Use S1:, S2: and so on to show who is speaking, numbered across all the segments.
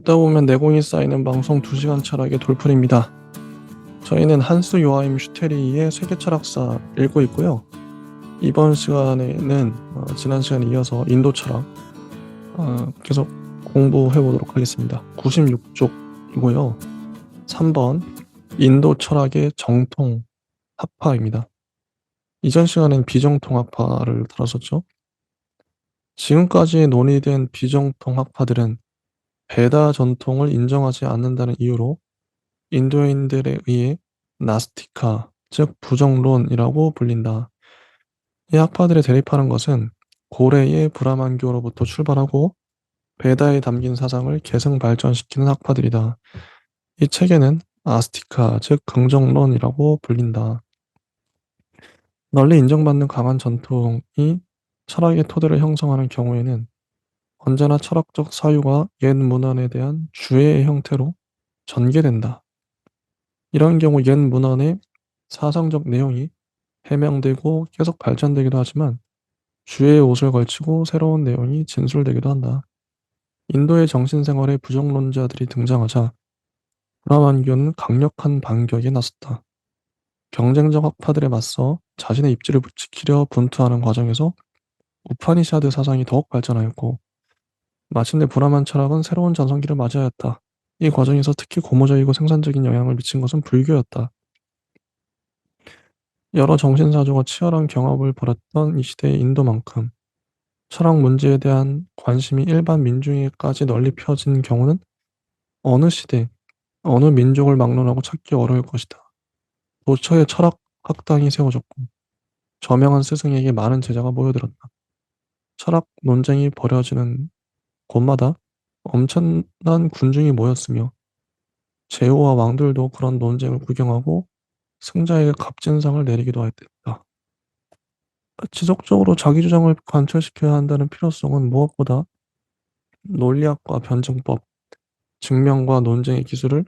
S1: 듣다 보면 내공이 쌓이는 방송 2시간 철학의 돌풀입니다. 저희는 한스 요하임 슈테리의 세계 철학사 읽고 있고요. 이번 시간에는 지난 시간에 이어서 인도 철학 계속 공부해 보도록 하겠습니다. 96쪽이고요. 3번 인도 철학의 정통 학파입니다. 이전 시간엔 비정통 학파를 다뤘었죠. 지금까지 논의된 비정통 학파들은 베다 전통을 인정하지 않는다는 이유로 인도인들에 의해 나스티카, 즉 부정론이라고 불린다. 이 학파들의 대립하는 것은 고래의 브라만교로부터 출발하고 베다에 담긴 사상을 계승 발전시키는 학파들이다. 이 체계는 아스티카, 즉 긍정론이라고 불린다. 널리 인정받는 강한 전통이 철학의 토대를 형성하는 경우에는 언제나 철학적 사유가 옛 문헌에 대한 주해의 형태로 전개된다. 이런 경우 옛 문헌의 사상적 내용이 해명되고 계속 발전되기도 하지만 주의 옷을 걸치고 새로운 내용이 진술되기도 한다. 인도의 정신생활에 부정론자들이 등장하자 브라만교는 강력한 반격에 나섰다. 경쟁적 학파들에 맞서 자신의 입지를 지키려 분투하는 과정에서 우파니샤드 사상이 더욱 발전하였고 마침내 브라만 철학은 새로운 전성기를 맞이하였다. 이 과정에서 특히 고무적이고 생산적인 영향을 미친 것은 불교였다. 여러 정신사조가 치열한 경합을 벌였던 이 시대의 인도만큼 철학 문제에 대한 관심이 일반 민중에까지 널리 펴진 경우는 어느 시대, 어느 민족을 막론하고 찾기 어려울 것이다. 도처에 철학 학당이 세워졌고 저명한 스승에게 많은 제자가 모여들었다. 철학 논쟁이 벌어지는 곳마다 엄청난 군중이 모였으며 제후와 왕들도 그런 논쟁을 구경하고 승자에게 값진상을 내리기도 했다. 지속적으로 자기 주장을 관철시켜야 한다는 필요성은 무엇보다 논리학과 변증법, 증명과 논쟁의 기술을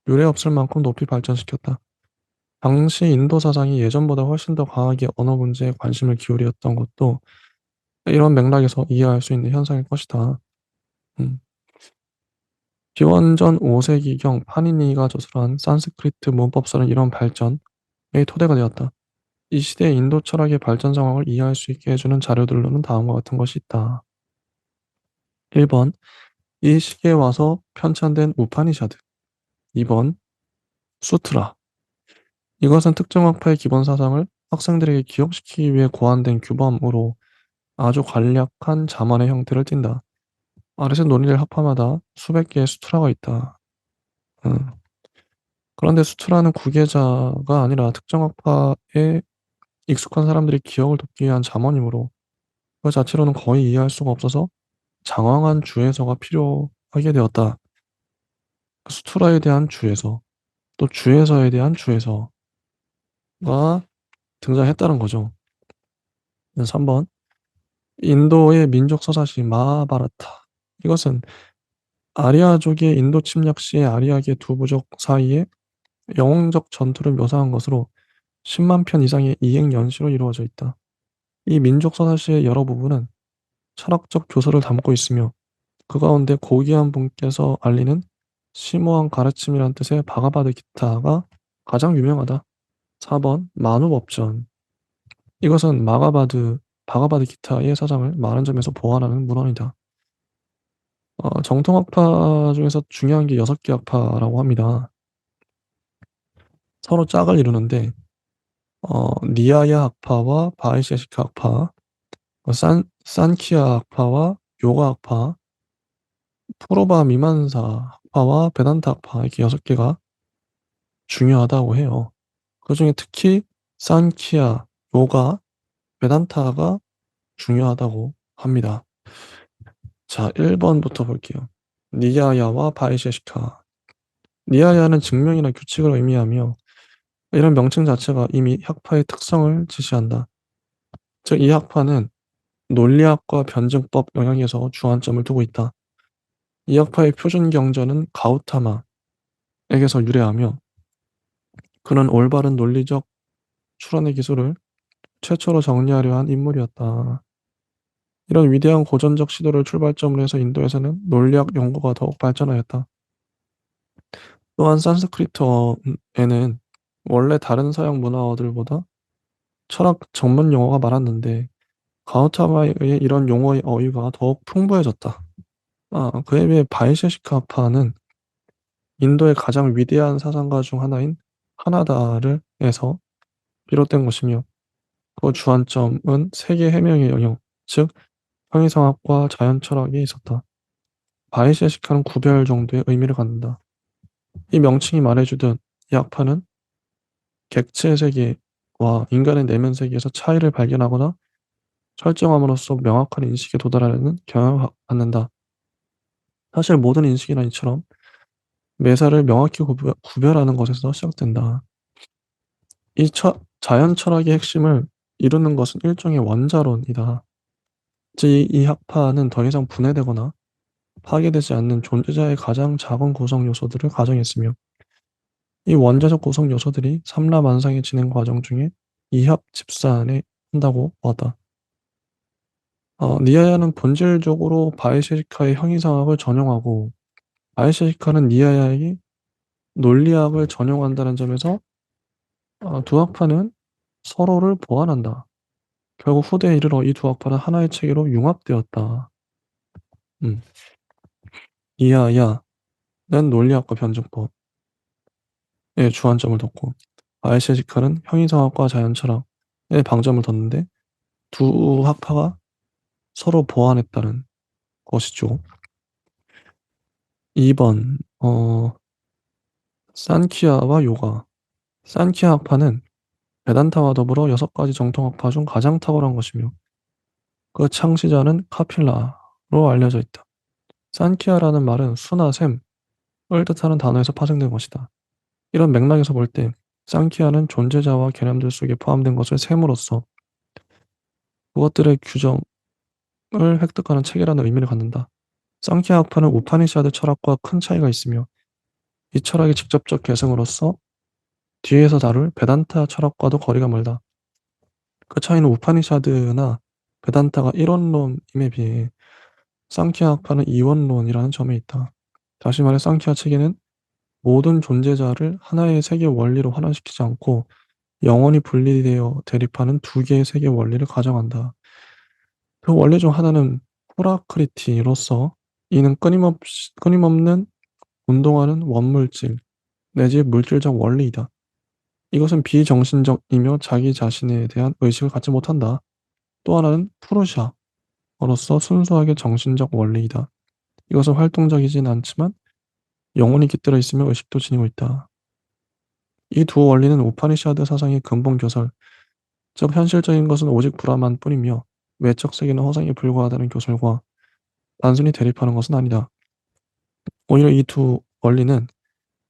S1: 유례없을 만큼 높이 발전시켰다. 당시 인도 사상이 예전보다 훨씬 더 강하게 언어 문제에 관심을 기울였던 것도 이런 맥락에서 이해할 수 있는 현상일 것이다. 음. 기원전 5세기경 파니니가 저술한 산스크리트 문법서는 이런 발전의 토대가 되었다. 이 시대의 인도 철학의 발전 상황을 이해할 수 있게 해주는 자료들로는 다음과 같은 것이 있다. 1번, 이 시기에 와서 편찬된 우파니샤드. 2번, 수트라. 이것은 특정 학파의 기본 사상을 학생들에게 기억시키기 위해 고안된 규범으로 아주 간략한 잠언의 형태를 띈다. 아래서 논의될 학파마다 수백 개의 수트라가 있다. 음. 그런데 수트라는 구계자가 아니라 특정 학파에 익숙한 사람들이 기억을 돕기 위한 잠언이므로 그 자체로는 거의 이해할 수가 없어서 장황한 주에서가 필요하게 되었다. 수트라에 대한 주에서, 또 주에서에 대한 주에서가 등장했다는 거죠. 3번, 인도의 민족 서사시 마하바라타. 이것은 아리아족의 인도 침략 시의 아리아계 두 부족 사이에 영웅적 전투를 묘사한 것으로 10만 편 이상의 이행 연시로 이루어져 있다. 이 민족 서사시의 여러 부분은 철학적 교서를 담고 있으며 그 가운데 고귀한 분께서 알리는 심오한 가르침이란 뜻의 바가바드 기타가 가장 유명하다. 4번 마누법전. 이것은 바가바드 기타의 사상을 많은 점에서 보완하는 문헌이다. 정통 학파 중에서 중요한 게 6개 학파라고 합니다. 서로 짝을 이루는데 니아야 학파와 바이셰시카 학파, 산키아 학파와 요가 학파, 푸르바 미만사 학파와 베단타 학파 이렇게 6개가 중요하다고 해요. 그중에 특히 산키아, 요가, 베단타가 중요하다고 합니다. 자, 1번부터 볼게요. 니아야와 바이셰시카. 니아야는 증명이나 규칙을 의미하며 이런 명칭 자체가 이미 학파의 특성을 지시한다. 즉, 이 학파는 논리학과 변증법 영역에서 주안점을 두고 있다. 이 학파의 표준 경전은 가우타마에게서 유래하며 그는 올바른 논리적 추론의 기술을 최초로 정리하려 한 인물이었다. 이런 위대한 고전적 시도를 출발점으로 해서 인도에서는 논리학 연구가 더욱 발전하였다. 또한 산스크리트어에는 원래 다른 서양 문화어들보다 철학 전문 용어가 많았는데 가우타마에 의해 이런 용어의 어휘가 더욱 풍부해졌다. 그에 비해 바이셰시카파는 인도의 가장 위대한 사상가 중 하나인 하나다를 에서 비롯된 것이며 그 주안점은 세계 해명의 영역, 즉 형이상학과 자연 철학에 있었다. 바이셰시카는 구별 정도의 의미를 갖는다. 이 명칭이 말해주듯 이 학파는 객체 세계와 인간의 내면 세계에서 차이를 발견하거나 설정함으로써 명확한 인식에 도달하려는 경향을 갖는다. 사실 모든 인식이나 이처럼 매사를 명확히 구별하는 것에서 시작된다. 자연 철학의 핵심을 이루는 것은 일종의 원자론이다. 즉, 이 학파는 더 이상 분해되거나 파괴되지 않는 존재자의 가장 작은 구성 요소들을 가정했으며, 이 원자적 구성 요소들이 삼라만상의 진행 과정 중에 이합 집산에 한다고 보았다. 니아야는 본질적으로 바이셰시카의 형이상학을 전용하고, 바이셰시카는 니아야의 논리학을 전용한다는 점에서 두 학파는 서로를 보완한다. 결국 후대에 이르러 이 두 학파는 하나의 체계로 융합되었다. 음. 니아야는 논리학과 변증법에 주안점을 뒀고, 바이셰시카는 형이상학과 자연철학에 방점을 뒀는데 두 학파가 서로 보완했다는 것이죠. 2번 산키아와 요가. 산키아 학파는 베단타와 더불어 6가지 정통 학파 중 가장 탁월한 것이며 그 창시자는 카필라로 알려져 있다. 산키아라는 말은 수나 샘을 뜻하는 단어에서 파생된 것이다. 이런 맥락에서 볼 때 산키아는 존재자와 개념들 속에 포함된 것을 셈으로써 그것들의 규정을 획득하는 체계라는 의미를 갖는다. 상키아 학파는 우파니샤드 철학과 큰 차이가 있으며 이 철학의 직접적 계승으로서 뒤에서 다룰 베단타 철학과도 거리가 멀다. 그 차이는 우파니샤드나 베단타가 일원론임에 비해 상키아 학파는 이원론이라는 점에 있다. 다시 말해 상키아 체계는 모든 존재자를 하나의 세계 원리로 환원시키지 않고 영원히 분리되어 대립하는 두 개의 세계 원리를 가정한다. 그 원리 중 하나는 호라크리티로서 이는 끊임없는 운동하는 원물질 내지 물질적 원리이다. 이것은 비정신적이며 자기 자신에 대한 의식을 갖지 못한다. 또 하나는 프루샤로서 순수하게 정신적 원리이다. 이것은 활동적이진 않지만 영혼이 깃들어 있으며 의식도 지니고 있다. 이 두 원리는 우파니샤드 사상의 근본 교설, 즉 현실적인 것은 오직 불화만 뿐이며 외적 세계는 허상에 불과하다는 교설과 단순히 대립하는 것은 아니다. 오히려 이 두 원리는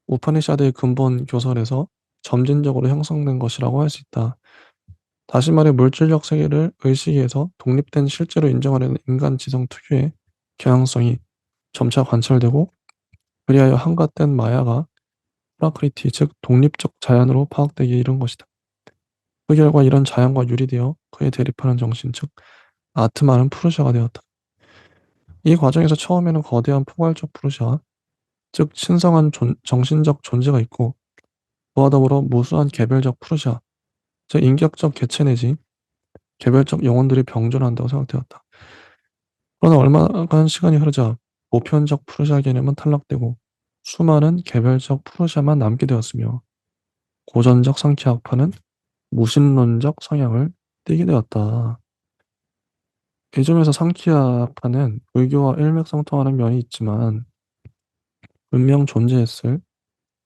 S1: 우파니샤드의 근본 교설에서 점진적으로 형성된 것이라고 할 수 있다. 다시 말해 물질적 세계를 의식에서 독립된 실제로 인정하려는 인간 지성 특유의 경향성이 점차 관철되고 그리하여 한갓된 마야가 프라크리티 즉 독립적 자연으로 파악되기에 이른 것이다. 그 결과 이런 자연과 유리되어 그에 대립하는 정신 즉 아트마는 푸르샤가 되었다. 이 과정에서 처음에는 거대한 포괄적 푸르샤 즉 신성한 정신적 존재가 있고 그와 더불어 무수한 개별적 푸르샤 즉 인격적 개체 내지 개별적 영혼들이 병존한다고 생각되었다. 그러나 얼마간 시간이 흐르자 보편적 푸르샤 개념은 탈락되고 수많은 개별적 푸르샤만 남게 되었으며 고전적 상키학파는 무신론적 성향을 띠게 되었다. 이 점에서 상키학파는 불교와 일맥상통하는 면이 있지만 분명 존재했을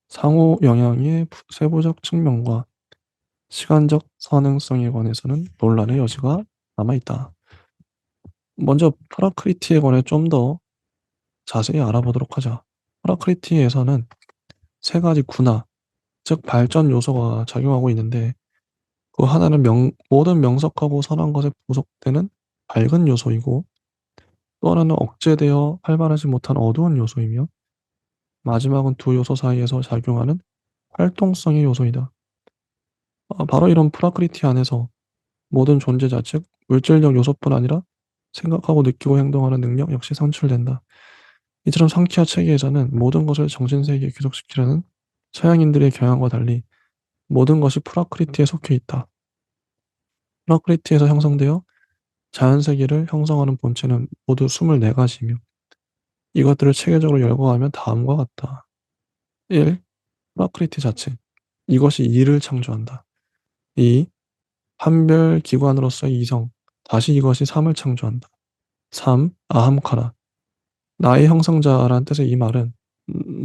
S1: 상호 영향의 세부적 측면과 시간적 선행성에 관해서는 논란의 여지가 남아있다. 먼저 프라크리티에 관해 좀 더 자세히 알아보도록 하자. 프라크리티에서는 세 가지 군화, 즉 발전 요소가 작용하고 있는데 그 하나는 모든 명석하고 선한 것에 부속되는 밝은 요소이고 또 하나는 억제되어 활발하지 못한 어두운 요소이며 마지막은 두 요소 사이에서 작용하는 활동성의 요소이다. 바로 이런 프라크리티 안에서 모든 존재자 즉 물질적 요소뿐 아니라 생각하고 느끼고 행동하는 능력 역시 산출된다. 이처럼 상키와 체계에서는 모든 것을 정신세계에 귀속시키려는 서양인들의 경향과 달리 모든 것이 프라크리티에 속해 있다. 프라크리티에서 형성되어 자연세계를 형성하는 본체는 모두 24가지이며 이것들을 체계적으로 열거하면 다음과 같다. 1. 프라크리티 자체. 이것이 이를 창조한다. 2. 판별 기관으로서의 이성. 다시 이것이 3을 창조한다. 3. 아함카라. 나의 형성자라는 뜻의 이 말은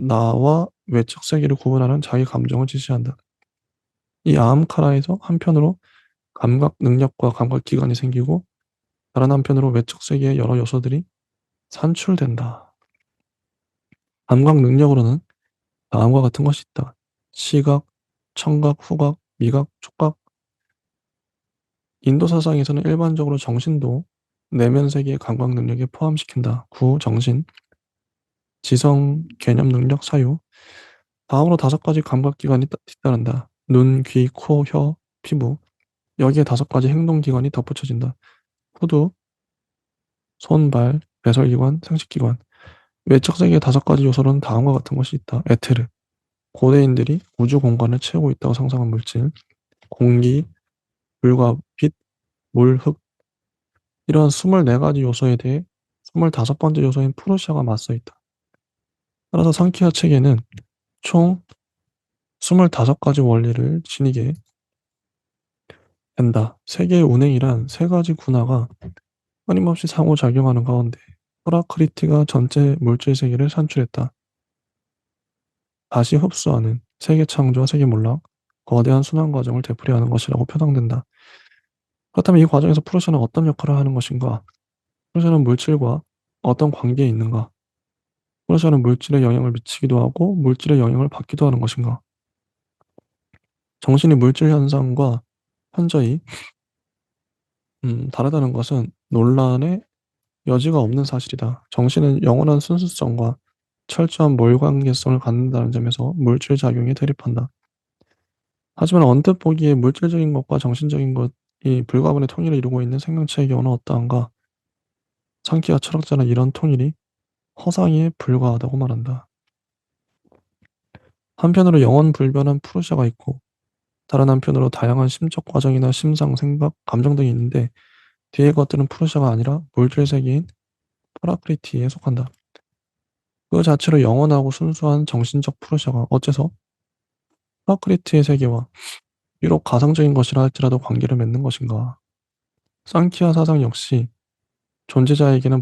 S1: 나와 외적 세계를 구분하는 자기 감정을 지시한다. 이 아함카라에서 한편으로 감각 능력과 감각 기관이 생기고 다른 한편으로 외적 세계의 여러 요소들이 산출된다. 감각 능력으로는 다음과 같은 것이 있다. 시각, 청각, 후각, 미각, 촉각. 인도 사상에서는 일반적으로 정신도 내면 세계의 감각 능력에 포함시킨다. 구, 정신, 지성, 개념 능력, 사유. 다음으로 5가지 감각 기관이 뒤따른다. 눈, 귀, 코, 혀, 피부. 여기에 5가지 행동 기관이 덧붙여진다. 후두, 손, 발, 배설기관, 생식기관. 외적 세계의 5가지 요소로는 다음과 같은 것이 있다. 에테르. 고대인들이 우주 공간을 채우고 있다고 상상한 물질. 공기, 불과 빛, 물, 흙. 이런 24가지 요소에 대해 25번째 요소인 프루시아가 맞서 있다. 따라서 상키아 체계는 총 25가지 원리를 지니게 된다. 세계의 운행이란 3가지 군하가 끊임없이 상호작용하는 가운데 프라크리티가 전체 물질 세계를 산출했다. 다시 흡수하는 세계 창조와 세계 몰락, 거대한 순환 과정을 되풀이하는 것이라고 표방된다. 그렇다면 이 과정에서 프루시아는 어떤 역할을 하는 것인가? 프루시아는 물질과 어떤 관계에 있는가? 프루시아는 물질에 영향을 미치기도 하고 물질에 영향을 받기도 하는 것인가? 정신이 물질 현상과 현저히 다르다는 것은 논란의 여지가 없는 사실이다. 정신은 영원한 순수성과 철저한 몰관계성을 갖는다는 점에서 물질 작용에 대립한다. 하지만 언뜻 보기에 물질적인 것과 정신적인 것이 불가분의 통일을 이루고 있는 생명체의 경우는 어떠한가? 상키와 철학자는 이런 통일이 허상에 불과하다고 말한다. 한편으로 영원 불변한 프루시아가 있고 다른 한편으로 다양한 심적 과정이나 심상, 생각, 감정 등이 있는데 뒤의 것들은 프루시아가 아니라 물질 세계인 파라크리티에 속한다. 그 자체로 영원하고 순수한 정신적 프루시아가 어째서 파라크리티의 세계와 비록 가상적인 것이라 할지라도 관계를 맺는 것인가? 상키아 사상 역시 존재자에게는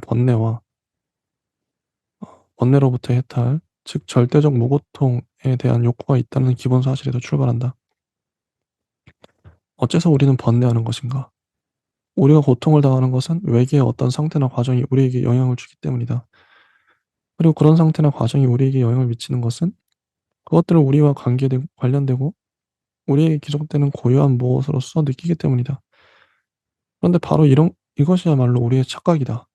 S1: 번뇌로부터의 해탈, 즉 절대적 무고통에 대한 욕구가 있다는 기본 사실에서 출발한다. 어째서 우리는 번뇌하는 것인가? 우리가 고통을 당하는 것은 외계의 어떤 상태나 과정이 우리에게 영향을 주기 때문이다. 그리고 그런 상태나 과정이 우리에게 영향을 미치는 것은 그것들을 우리와 관련되고 우리에게 기속되는 고유한 무엇으로서 느끼기 때문이다. 그런데 바로 이것이야말로 우리의 착각이다.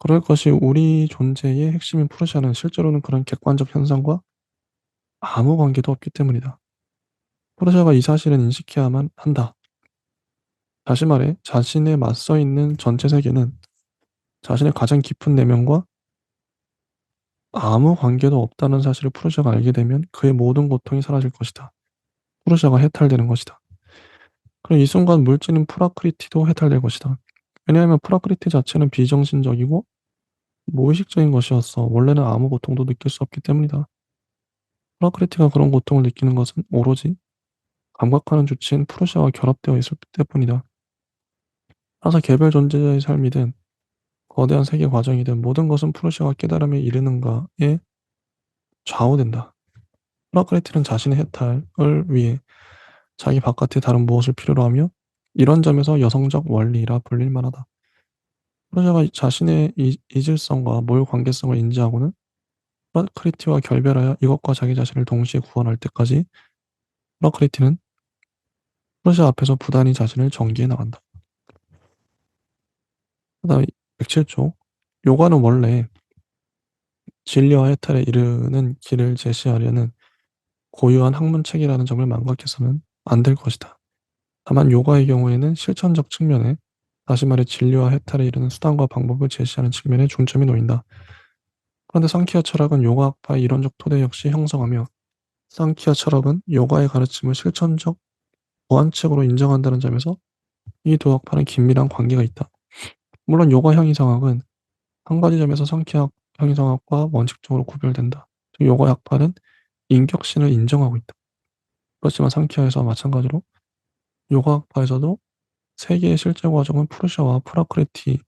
S1: 그럴 것이 우리 존재의 핵심인 프루시아는 실제로는 그런 객관적 현상과 아무 관계도 없기 때문이다. 프루시아가 이 사실을 인식해야만 한다. 다시 말해 자신에 맞서 있는 전체 세계는 자신의 가장 깊은 내면과 아무 관계도 없다는 사실을 프루시아가 알게 되면 그의 모든 고통이 사라질 것이다. 프루시아가 해탈되는 것이다. 그럼 이 순간 물질인 프라크리티도 해탈될 것이다. 왜냐하면 프라크리티 자체는 비정신적이고 무의식적인 것이었어. 원래는 아무 고통도 느낄 수 없기 때문이다. 프라크리티가 그런 고통을 느끼는 것은 오로지 감각하는 주체인 프루시아와 결합되어 있을 때뿐이다. 따라서 개별 존재자의 삶이든 거대한 세계 과정이든 모든 것은 프루시아가 깨달음에 이르는가에 좌우된다. 프라크리티는 자신의 해탈을 위해 자기 바깥의 다른 무엇을 필요로 하며 이런 점에서 여성적 원리라 불릴 만하다. 프루시아가 자신의 이질성과 몰 관계성을 인지하고는 프라크리티와 결별하여 이것과 자기 자신을 동시에 구원할 때까지 프라크리티는 프루시아 앞에서 부단히 자신을 정기해 나간다. 그다음 107조. 요가는 원래 진리와 해탈에 이르는 길을 제시하려는 고유한 학문책이라는 점을 망각해서는 안 될 것이다. 다만 요가의 경우에는 실천적 측면에 다시 말해 진리와 해탈에 이르는 수단과 방법을 제시하는 측면에 중점이 놓인다. 그런데 상키아 철학은 요가학파의 이론적 토대 역시 형성하며 상키아 철학은 요가의 가르침을 실천적 보완책으로 인정한다는 점에서 이 두 학파는 긴밀한 관계가 있다. 물론 요가 형이상학은 한 가지 점에서 상키아 형이상학과 원칙적으로 구별된다. 즉 요가 학파는 인격신을 인정하고 있다. 그렇지만 상키아에서 마찬가지로 요가 학파에서도 세계의 실제 과정은 푸르샤와 프라크리티라는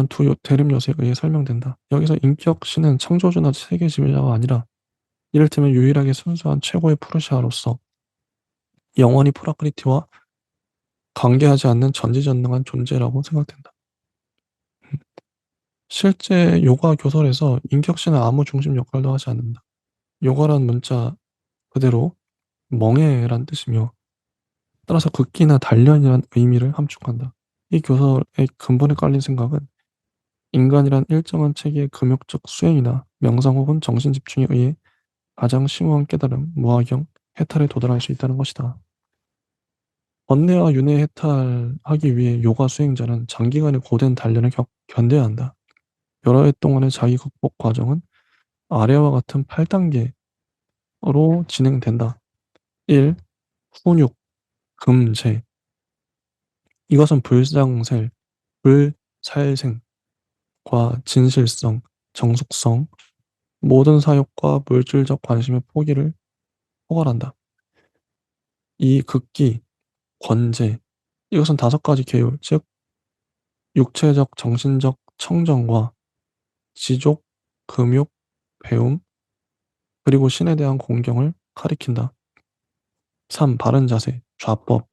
S1: 두 대립 요소에 의해 설명된다. 여기서 인격신은 창조주나 세계 지배자가 아니라 이를테면 유일하게 순수한 최고의 푸르샤로서 영원히 프라크리티와 관계하지 않는 전지전능한 존재라고 생각된다. 실제 요가 교설에서 인격신은 아무 중심 역할도 하지 않는다. 요가란 문자 그대로 멍해란 뜻이며 따라서 극기나 단련이란 의미를 함축한다. 이 교설의 근본에 깔린 생각은 인간이란 일정한 체계의 금욕적 수행이나 명상 혹은 정신 집중에 의해 가장 심오한 깨달음, 무아경, 해탈에 도달할 수 있다는 것이다. 번뇌와 윤회 해탈하기 위해 요가 수행자는 장기간의 고된 단련을 견뎌야 한다. 여러 해 동안의 자기 극복 과정은 아래와 같은 8단계로 진행된다. 1. 훈육, 금제. 이것은 불상셀, 불살생과 진실성, 정숙성, 모든 사욕과 물질적 관심의 포기를 포괄한다. 이 극기, 권제. 이것은 5가지 계율, 즉 육체적, 정신적 청정과 지족, 금욕, 배움, 그리고 신에 대한 공경을 가리킨다. 3. 바른 자세, 좌법.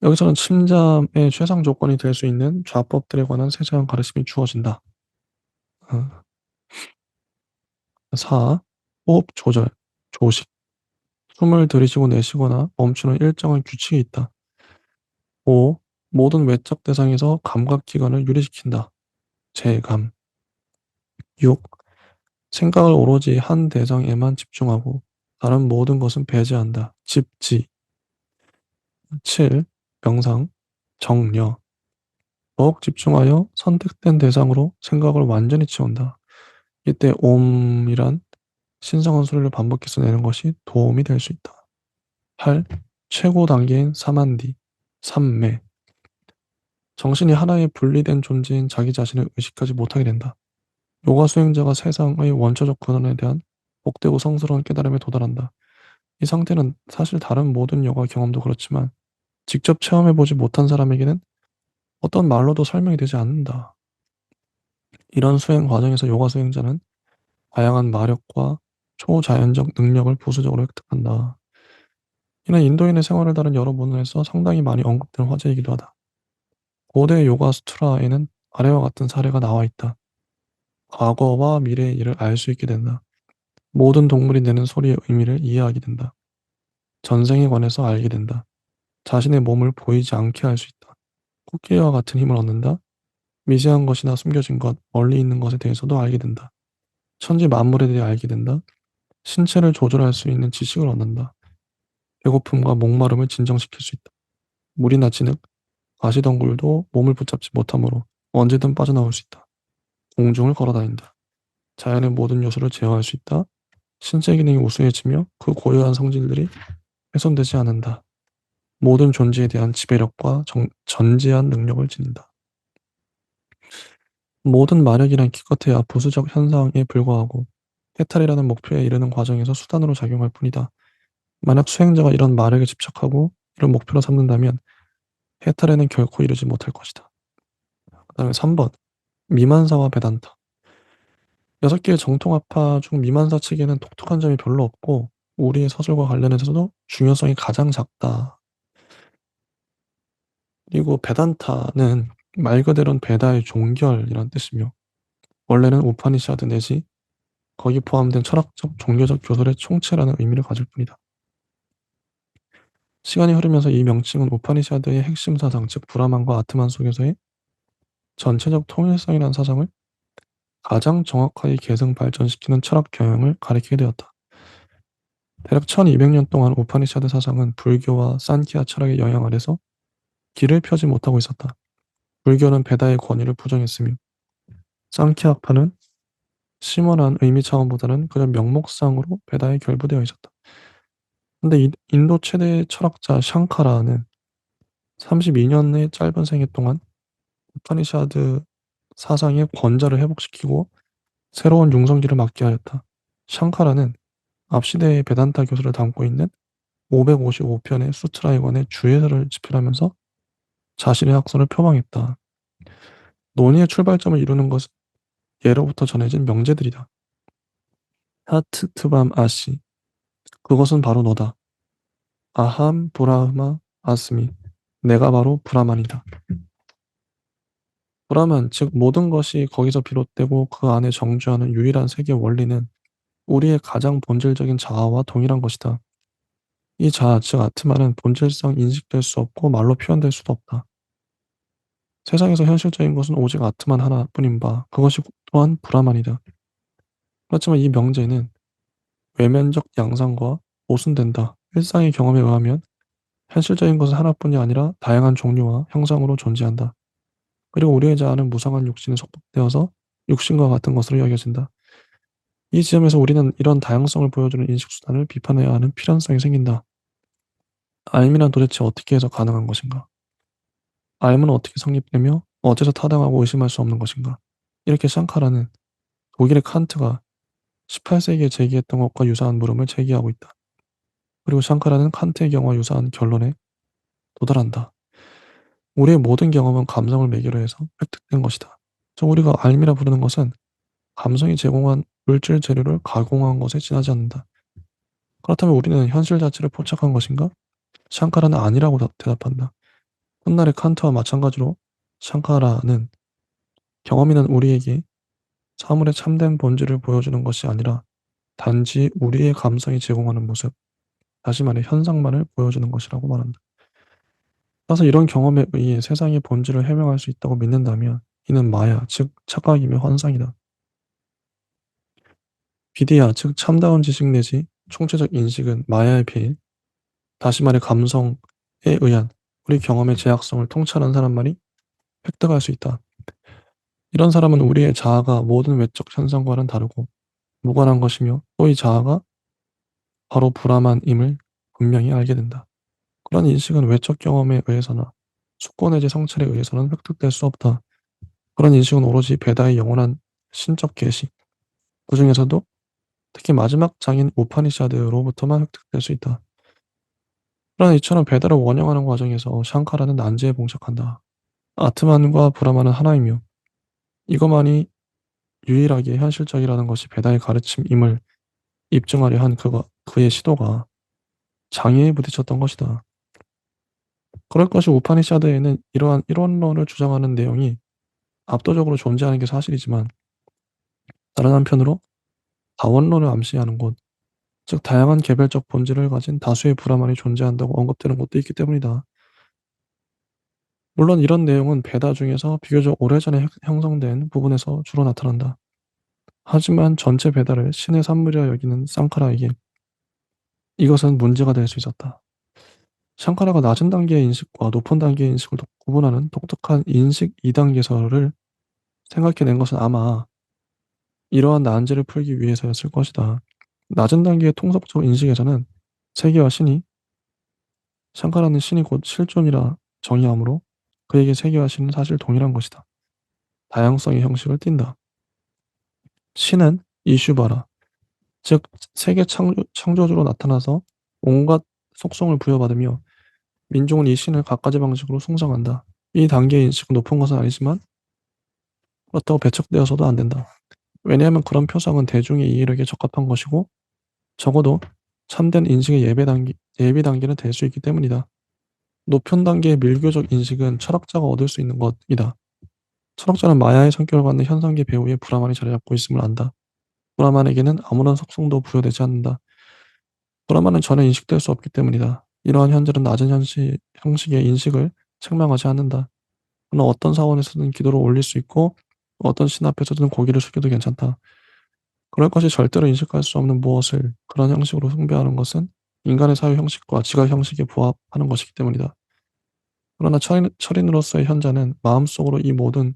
S1: 여기서는 침잠의 최상 조건이 될 수 있는 좌법들에 관한 세세한 가르침이 주어진다. 4. 호흡 조절, 조식. 숨을 들이쉬고 내쉬거나 멈추는 일정한 규칙이 있다. 5. 모든 외적 대상에서 감각기관을 유리시킨다. 재감. 6. 생각을 오로지 한 대상에만 집중하고 다른 모든 것은 배제한다. 집지. 7. 명상, 정려. 더욱 집중하여 선택된 대상으로 생각을 완전히 치운다. 이때 옴이란 신성한 소리를 반복해서 내는 것이 도움이 될 수 있다. 8. 최고 단계인 사만디, 삼매. 정신이 하나의 분리된 존재인 자기 자신을 의식하지 못하게 된다. 요가 수행자가 세상의 원초적 근원에 대한 복되고 성스러운 깨달음에 도달한다. 이 상태는 사실 다른 모든 요가 경험도 그렇지만 직접 체험해보지 못한 사람에게는 어떤 말로도 설명이 되지 않는다. 이런 수행 과정에서 요가 수행자는 다양한 마력과 초자연적 능력을 부수적으로 획득한다. 이는 인도인의 생활을 다룬 여러 문헌에서 상당히 많이 언급된 화제이기도 하다. 고대 요가 수트라에는 아래와 같은 사례가 나와 있다. 과거와 미래의 일을 알 수 있게 된다. 모든 동물이 내는 소리의 의미를 이해하게 된다. 전생에 관해서 알게 된다. 자신의 몸을 보이지 않게 할 수 있다. 코끼리와 같은 힘을 얻는다. 미세한 것이나 숨겨진 것, 멀리 있는 것에 대해서도 알게 된다. 천지 만물에 대해 알게 된다. 신체를 조절할 수 있는 지식을 얻는다. 배고픔과 목마름을 진정시킬 수 있다. 물이나 진흙, 가시덩굴도 몸을 붙잡지 못하므로 언제든 빠져나올 수 있다. 공중을 걸어다닌다. 자연의 모든 요소를 제어할 수 있다. 신체 기능이 우수해지며 그 고유한 성질들이 훼손되지 않는다. 모든 존재에 대한 지배력과 전지한 능력을 지닌다. 모든 마력이란 기껏해야 부수적 현상에 불과하고 해탈이라는 목표에 이르는 과정에서 수단으로 작용할 뿐이다. 만약 수행자가 이런 마력에 집착하고 이런 목표로 삼는다면 해탈에는 결코 이르지 못할 것이다. 그 다음에 3번 미만사와 베단타. 6개의 정통학파 중 미만사 측에는 독특한 점이 별로 없고 우리의 서술과 관련해서도 중요성이 가장 작다. 그리고 베단타는 말 그대로는 베다의 종결이란 뜻이며 원래는 우파니샤드 내지 거기 포함된 철학적 종교적 교설의 총체라는 의미를 가질 뿐이다. 시간이 흐르면서 이 명칭은 우파니샤드의 핵심 사상 즉 브라만과 아트만 속에서의 전체적 통일성이라는 사상을 가장 정확하게 계승 발전시키는 철학 경향을 가리키게 되었다. 대략 1200년 동안 우파니샤드 사상은 불교와 산키아 철학의 영향 아래서 길을 펴지 못하고 있었다. 불교는 베다의 권위를 부정했으며 상키학파는 심원한 의미 차원보다는 그저 명목상으로 베다에 결부되어 있었다. 근데 인도 최대 철학자 샹카라는 32년의 짧은 생애 동안 우파니샤드 사상의 권자를 회복시키고 새로운 융성기를 맞게 하였다. 샹카라는 앞시대의 베단타 교수를 담고 있는 555편의 수트라에 관해 주해설을 집필하면서 자신의 학설을 표방했다. 논의의 출발점을 이루는 것은 예로부터 전해진 명제들이다. 하트트밤 아시, 그것은 바로 너다. 아함 브라흐마 아스미, 내가 바로 브라만이다. 브라만, 즉 모든 것이 거기서 비롯되고 그 안에 정주하는 유일한 세계 원리는 우리의 가장 본질적인 자아와 동일한 것이다. 이 자아, 즉 아트마는 본질상 인식될 수 없고 말로 표현될 수도 없다. 세상에서 현실적인 것은 오직 아트만 하나뿐인 바 그것이 또한 브라만이다. 그렇지만 이 명제는 외면적 양상과 모순된다. 일상의 경험에 의하면 현실적인 것은 하나뿐이 아니라 다양한 종류와 형상으로 존재한다. 그리고 우리의 자아는 무상한 육신에 속박되어서 육신과 같은 것으로 여겨진다. 이 지점에서 우리는 이런 다양성을 보여주는 인식수단을 비판해야 하는 필연성이 생긴다. 알미란 도대체 어떻게 해서 가능한 것인가? 알은 어떻게 성립되며 어째서 타당하고 의심할 수 없는 것인가? 이렇게 샹카라는 독일의 칸트가 18세기에 제기했던 것과 유사한 물음을 제기하고 있다. 그리고 샹카라는 칸트의 경우와 유사한 결론에 도달한다. 우리의 모든 경험은 감성을 매개로 해서 획득된 것이다. 우리가 알미라 부르는 것은 감성이 제공한 물질 재료를 가공한 것에 지나지 않는다. 그렇다면 우리는 현실 자체를 포착한 것인가? 샹카라는 아니라고 대답한다. 훗날의 칸트와 마찬가지로 샹카라는 경험이는 우리에게 사물의 참된 본질을 보여주는 것이 아니라 단지 우리의 감성이 제공하는 모습, 다시 말해 현상만을 보여주는 것이라고 말한다. 따라서 이런 경험에 의해 세상의 본질을 해명할 수 있다고 믿는다면 이는 마야, 즉 착각이며 환상이다. 비디아, 즉 참다운 지식 내지 총체적 인식은 마야의 비일, 다시 말해 감성에 의한 우리 경험의 제약성을 통찰한 사람만이 획득할 수 있다. 이런 사람은 우리의 자아가 모든 외적 현상과는 다르고 무관한 것이며 또 이 자아가 바로 불화만임을 분명히 알게 된다. 그런 인식은 외적 경험에 의해서나 숙고 내지 성찰에 의해서는 획득될 수 없다. 그런 인식은 오로지 베다의 영원한 신적 계시, 그 중에서도 특히 마지막 장인 우파니샤드로부터만 획득될 수 있다. 그러나 이처럼 베다를 원형하는 과정에서 샹카라는 난제에 봉착한다. 아트만과 브라만은 하나이며 이것만이 유일하게 현실적이라는 것이 베다의 가르침임을 입증하려 한 그의 시도가 장애에 부딪혔던 것이다. 그럴 것이 우파니샤드에는 이러한 이론론을 주장하는 내용이 압도적으로 존재하는 게 사실이지만 다른 한편으로 다원론을 암시하는 곳, 즉 다양한 개별적 본질을 가진 다수의 브라만이 존재한다고 언급되는 곳도 있기 때문이다. 물론 이런 내용은 베다 중에서 비교적 오래전에 형성된 부분에서 주로 나타난다. 하지만 전체 베다를 신의 산물이라 여기는 쌍카라에게 이것은 문제가 될 수 있었다. 샹카라가 낮은 단계의 인식과 높은 단계의 인식을 구분하는 독특한 인식 2단계설을 생각해낸 것은 아마 이러한 난제를 풀기 위해서였을 것이다. 낮은 단계의 통속적 인식에서는 세계와 신이 샹카라는 신이 곧 실존이라 정의하므로 그에게 세계와 신은 사실 동일한 것이다. 다양성의 형식을 띈다. 신은 이슈바라, 즉 세계 창조주로 나타나서 온갖 속성을 부여받으며 민족은 이 신을 갖가지 방식으로 숭상한다. 이 단계의 인식은 높은 것은 아니지만 그렇다고 배척되어서도 안 된다. 왜냐하면 그런 표상은 대중의 이해력에 적합한 것이고 적어도 참된 인식의 예비 단계는 될 수 있기 때문이다. 높은 단계의 밀교적 인식은 철학자가 얻을 수 있는 것이다. 철학자는 마야의 성격을 갖는 현상계 배우의 브라만이 자리 잡고 있음을 안다. 브라만에게는 아무런 속성도 부여되지 않는다. 브라만은 전혀 인식될 수 없기 때문이다. 이러한 현재는 낮은 형식의 인식을 책망하지 않는다. 그러나 어떤 사원에서든 기도를 올릴 수 있고 어떤 신 앞에서든 고개를 숙여도 괜찮다. 그럴 것이 절대로 인식할 수 없는 무엇을 그런 형식으로 숭배하는 것은 인간의 사유 형식과 지각 형식에 부합하는 것이기 때문이다. 그러나 철인으로서의 현자는 마음속으로 이 모든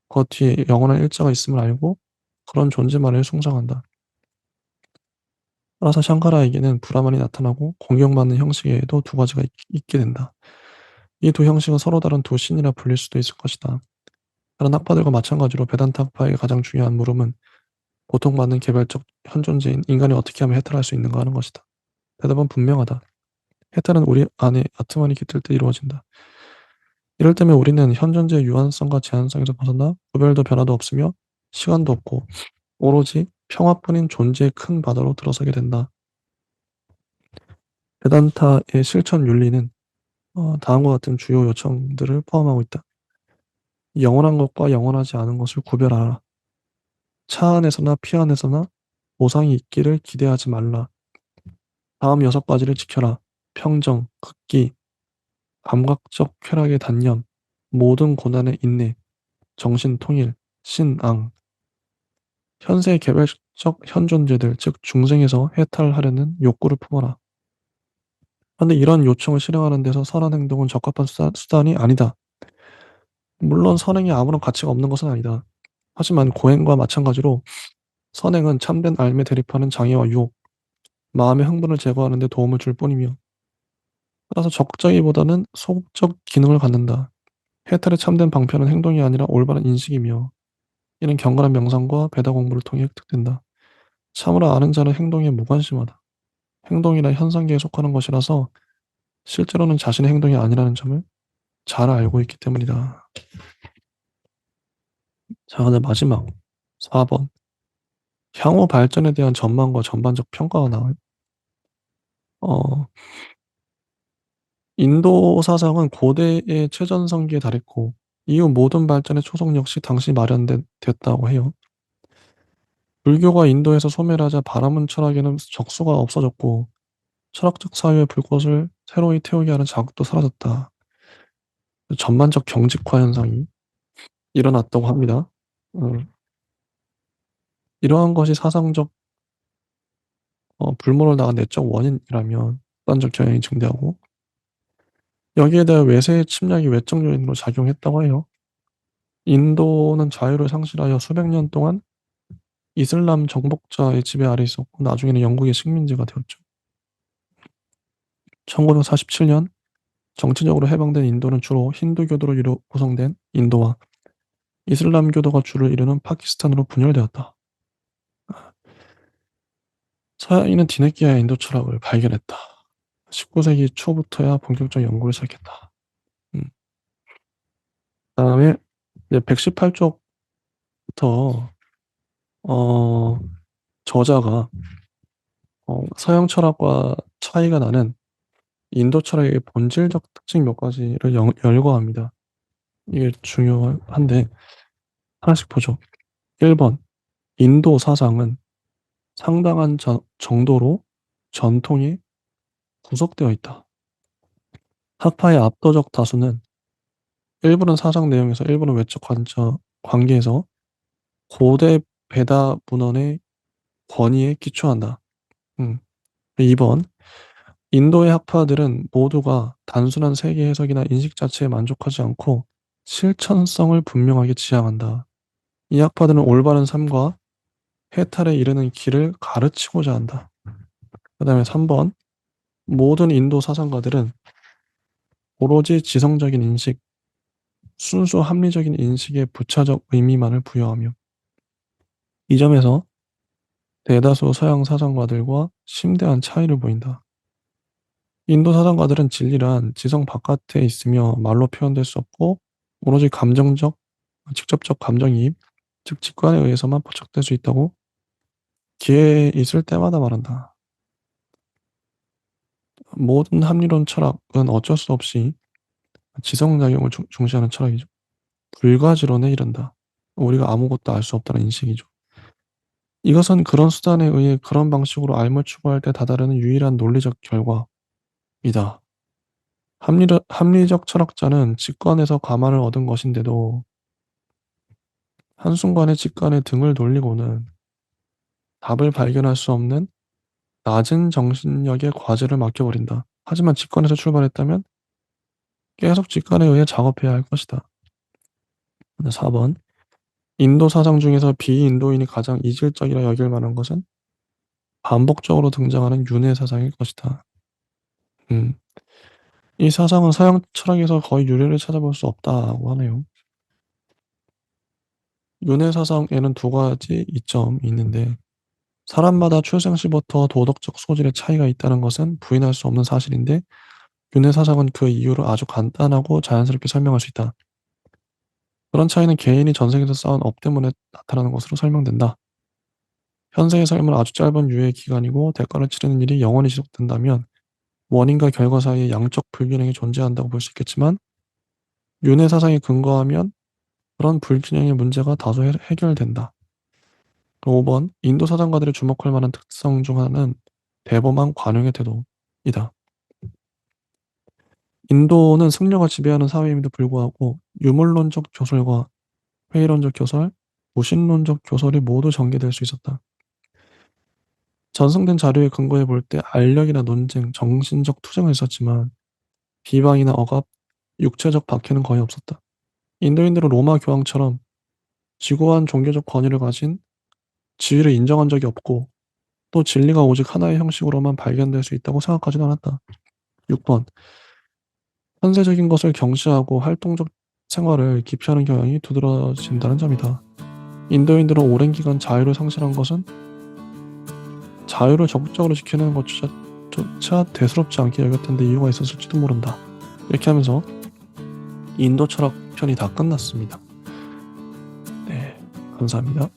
S1: 것 뒤에 영원한 일자가 있음을 알고 그런 존재만을 숭상한다. 따라서 샹카라에게는 브라만이 나타나고 공경받는 형식에도 두 가지가 있게 된다. 이 두 형식은 서로 다른 두 신이라 불릴 수도 있을 것이다. 다른 학파들과 마찬가지로 베단타 학파의 가장 중요한 물음은 고통받는 개별적 현존재인 인간이 어떻게 하면 해탈할 수 있는가 하는 것이다. 대답은 분명하다. 해탈은 우리 안에 아트만이 깃들 때 이루어진다. 이럴 때면 우리는 현존재의 유한성과 제한성에서 벗어나 구별도 변화도 없으며 시간도 없고 오로지 평화뿐인 존재의 큰 바다로 들어서게 된다. 베단타의 실천 윤리는 다음과 같은 주요 요청들을 포함하고 있다. 영원한 것과 영원하지 않은 것을 구별하라. 차 안에서나 피 안에서나 보상이 있기를 기대하지 말라. 다음 6가지를 지켜라. 평정, 극기, 감각적 쾌락의 단념, 모든 고난의 인내, 정신 통일, 신앙. 현세 개별적 현존재들, 즉 중생에서 해탈하려는 욕구를 품어라. 그런데 이런 요청을 실행하는 데서 선한 행동은 적합한 수단이 아니다. 물론 선행이 아무런 가치가 없는 것은 아니다. 하지만 고행과 마찬가지로 선행은 참된 삶에 대립하는 장애와 유혹, 마음의 흥분을 제거하는 데 도움을 줄 뿐이며 따라서 적자기보다는 소극적 기능을 갖는다. 해탈의 참된 방편은 행동이 아니라 올바른 인식이며 이는 경건한 명상과 배다 공부를 통해 획득된다. 참으로 아는 자는 행동에 무관심하다. 행동이나 현상계에 속하는 것이라서 실제로는 자신의 행동이 아니라는 점을 잘 알고 있기 때문이다. 자, 근데 마지막 4번. 향후 발전에 대한 전망과 전반적 평가가 나와요. 어, 인도 사상은 고대의 최전성기에 달했고 이후 모든 발전의 초석 역시 당시 마련됐다고 해요. 불교가 인도에서 소멸하자 바라문 철학에는 적수가 없어졌고 철학적 사유의 불꽃을 새로이 태우게 하는 자극도 사라졌다. 전반적 경직화 현상이 일어났다고 합니다. 어, 이러한 것이 사상적 불모를 나간 내적 원인이라면 극단적 경향이 증대하고 여기에 대해 외세의 침략이 외적 요인으로 작용했다고 해요. 인도는 자유를 상실하여 수백 년 동안 이슬람 정복자의 지배 아래 있었고 나중에는 영국의 식민지가 되었죠. 1947년 정치적으로 해방된 인도는 주로 힌두교도로 구성된 인도와 이슬람교도가 주를 이루는 파키스탄으로 분열되었다. 서양인은 디네키아의 인도 철학을 발견했다. 19세기 초부터야 본격적 연구를 시작했다. 음. 그다음에 이제 118쪽부터 어, 저자가 서양 철학과 차이가 나는 인도 철학의 본질적 특징 몇 가지를 열거합니다. 이게 중요한데 하나씩 보죠. 1번 인도 사상은 상당한 정도로 전통에 구속되어 있다. 학파의 압도적 다수는 일부는 사상 내용에서 일부는 외적 관계에서 고대 베다 문헌의 권위에 기초한다. 2번 인도의 학파들은 모두가 단순한 세계 해석이나 인식 자체에 만족하지 않고 실천성을 분명하게 지향한다. 이 학파들은 올바른 삶과 해탈에 이르는 길을 가르치고자 한다. 그 다음에 3번 모든 인도 사상가들은 오로지 지성적인 인식, 순수 합리적인 인식에 부차적 의미만을 부여하며 이 점에서 대다수 서양 사상가들과 심대한 차이를 보인다. 인도 사상가들은 진리란 지성 바깥에 있으며 말로 표현될 수 없고 오로지 직접적 감정이입, 즉 직관에 의해서만 포착될 수 있다고 기회 있을 때마다 말한다. 모든 합리론 철학은 어쩔 수 없이 지성작용을 중시하는 철학이죠. 불가지론에 이른다. 우리가 아무것도 알 수 없다는 인식이죠. 이것은 그런 수단에 의해 그런 방식으로 알을 추구할 때 다다르는 유일한 논리적 결과이다. 합리적 철학자는 직관에서 가만을 얻은 것인데도 한순간에 직관에 등을 돌리고는 답을 발견할 수 없는 낮은 정신력의 과제를 맡겨버린다. 하지만 직관에서 출발했다면 계속 직관에 의해 작업해야 할 것이다. 4번. 인도 사상 중에서 비인도인이 가장 이질적이라 여길 만한 것은 반복적으로 등장하는 윤회 사상일 것이다. 음, 이 사상은 서양 철학에서 거의 유래를 찾아볼 수 없다고 하네요. 윤회 사상에는 두 가지 이점이 있는데, 사람마다 출생 시부터 도덕적 소질의 차이가 있다는 것은 부인할 수 없는 사실인데, 윤회 사상은 그 이유를 아주 간단하고 자연스럽게 설명할 수 있다. 그런 차이는 개인이 전생에서 쌓은 업 때문에 나타나는 것으로 설명된다. 현생의 삶은 아주 짧은 유예 기간이고 대가를 치르는 일이 영원히 지속된다면 원인과 결과 사이에 양적 불균형이 존재한다고 볼 수 있겠지만, 윤회 사상에 근거하면 그런 불균형의 문제가 다소 해결된다. 5번. 인도 사상가들이 주목할 만한 특성 중 하나는 대범한 관용의 태도이다. 인도는 승려가 지배하는 사회임에도 불구하고 유물론적 교설과 회의론적 교설, 무신론적 교설이 모두 전개될 수 있었다. 전승된 자료에 근거해 볼 때 알력이나 논쟁, 정신적 투쟁은 있었지만 비방이나 억압, 육체적 박해는 거의 없었다. 인도인들은 로마 교황처럼 지고한 종교적 권위를 가진 지위를 인정한 적이 없고, 또 진리가 오직 하나의 형식으로만 발견될 수 있다고 생각하지도 않았다. 6번. 현세적인 것을 경시하고 활동적 생활을 기피하는 경향이 두드러진다는 점이다. 인도인들은 오랜 기간 자유를 상실한 것은 자유를 적극적으로 지켜내는 것조차 대수롭지 않게 여겼던 데 이유가 있었을지도 모른다. 이렇게 하면서 인도 철학 편이 다 끝났습니다. 네, 감사합니다.